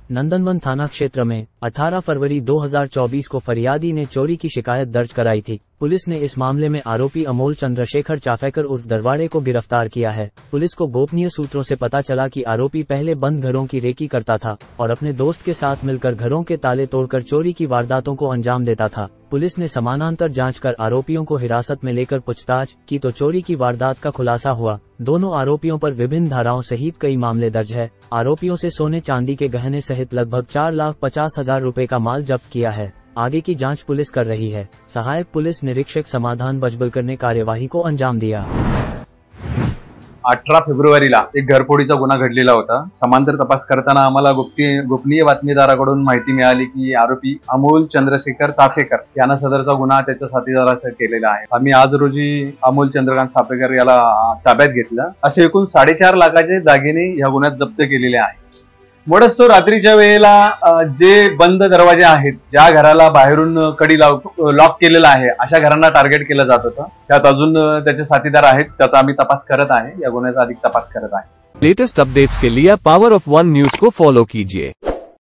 नंदनवन थाना क्षेत्र में 18 फरवरी 2024 को फरियादी ने चोरी की शिकायत दर्ज कराई थी। पुलिस ने इस मामले में आरोपी अमोल चंद्रशेखर चाफेकर उर्फ दरवाड़े को गिरफ्तार किया है। पुलिस को गोपनीय सूत्रों से पता चला कि आरोपी पहले बंद घरों की रेकी करता था और अपने दोस्त के साथ मिलकर घरों के ताले तोड़कर चोरी की वारदातों को अंजाम देता था। पुलिस ने समानांतर जांच कर आरोपियों को हिरासत में लेकर पूछताछ की तो चोरी की वारदात का खुलासा हुआ। दोनों आरोपियों पर विभिन्न धाराओं सहित कई मामले दर्ज है। आरोपियों से सोने चांदी के गहने सहित लगभग 4,50,000 रुपए का माल जब्त किया है। आगे की जांच पुलिस कर रही है। सहायक पुलिस निरीक्षक समाधान बजबलकर ने कार्यवाही को अंजाम दिया। 18 फेब्रुवारीला एक घरफोडीचा गुन्हा घडलेला होता। समांतर तपास करताना आम्हाला गोपनीय बातमीदाराकडून माहिती मिळाली की आरोपी अमोल चंद्रशेखर चाफेकर यानं सदरचा गुन्हा त्याच्या साथीदारासह केलेला आहे। आम्ही आज रोजी अमोल चंद्रकांत चाफेकर याला ताब्यात घेतलं। असे एकूण 4.5 लाखाचे दागिने या गुन्ह्यात जप्त केलेले आहेत। मोडस्तो रात्रीच्या वेळेला जे बंद दरवाजे आहेत, ज्या घराला बाहेरून कडी लॉक केलेला आहे, अशा घरांना टार्गेट केलं जात होतं। त्यात अजून त्याचे साथीदार आहेत, त्याचा आम्ही तपास करत आहे। या गुन्ह्याचा अधिक तपास करत आहे। लेटेस्ट अपडेट्स के लिए पावर ऑफ वन न्यूज को फॉलो कीजिए।